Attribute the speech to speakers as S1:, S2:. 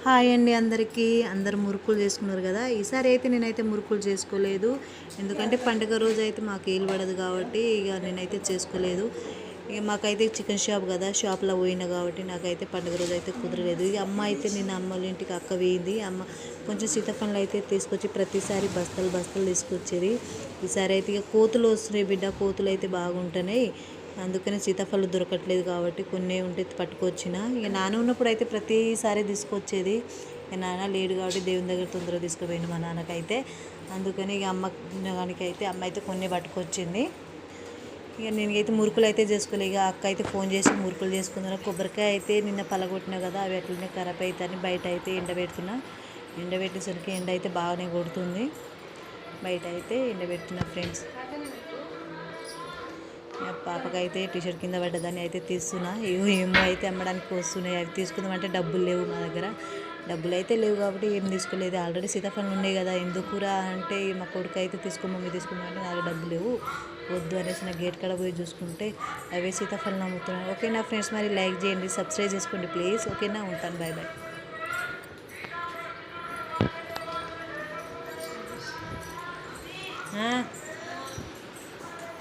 S1: Hi అండి అందరికీ. అందరూ మురుకులు చేసుకున్నారు కదా. ఈసారి అయితే నేనైతే మురుకులు చేసుకోలేదు, ఎందుకంటే పండుగ రోజు అయితే మాకు వీలు పడదు కాబట్టి ఇక నేనైతే చేసుకోలేదు. ఇక మాకైతే చికెన్ షాప్ కదా, షాప్లో పోయినా కాబట్టి నాకైతే పండుగ రోజు అయితే కుదరలేదు. ఇక అమ్మ అయితే నేను అమ్మ వాళ్ళ ఇంటికి అక్క వేయింది. అమ్మ కొంచెం సీతాఫలం అయితే తీసుకొచ్చి ప్రతిసారి బస్తాలు బస్తాలు తీసుకొచ్చేది. ఈసారి అయితే ఇక కోతులు వస్తున్నాయి బిడ్డ, కోతులు అయితే బాగుంటున్నాయి. అందుకని సీతాఫలం దొరకట్లేదు కాబట్టి కొన్ని ఉంటే పట్టుకొచ్చిన. ఇక నాన్న ఉన్నప్పుడు అయితే ప్రతిసారి తీసుకొచ్చేది. ఇక నాన్న లేడు కాబట్టి దేవుని దగ్గర తొందరగా తీసుకుపోయింది మా నాన్నకైతే. అందుకని ఇక అమ్మ అయితే కొన్ని పట్టుకొచ్చింది. ఇక నేనైతే మురుకులు అయితే చేసుకోలే. ఇక అక్క అయితే ఫోన్ చేసి మురుకులు చేసుకున్నాను. కొబ్బరికాయ అయితే నిన్న పలగొట్టినా కదా, అవి అట్లనే ఖరాబ్ అవుతాయని బయట అయితే ఎండబెడుతున్నా. ఎండబెట్టేసరికి ఎండ అయితే బాగానే కొడుతుంది. బయట అయితే ఎండబెడుతున్నా ఫ్రెండ్స్. పాపకైతే టీషర్ట్ కింద పడ్డదని అయితే తీస్తున్నా. ఏమో అయితే అమ్మడానికి వస్తున్నాయి. అవి తీసుకుందామంటే డబ్బులు లేవు మా దగ్గర. డబ్బులు అయితే లేవు కాబట్టి ఏం తీసుకోలేదు. ఆల్రెడీ సీతాఫలం ఉన్నాయి కదా, ఎందుకురా అంటే మా కొడుకు అయితే మమ్మీ తీసుకుందామంటే నాకు డబ్బులు లేవు, వద్దు అనేసి నా గేట్ కాడ పోయి చూసుకుంటే అవే సీతాఫలం అమ్ముతున్నాను. ఓకేనా ఫ్రెండ్స్, మరి లైక్ చేయండి, సబ్స్క్రైబ్ చేసుకోండి ప్లీజ్. ఓకేనా, ఉంటాను, బాయ్ బాయ్.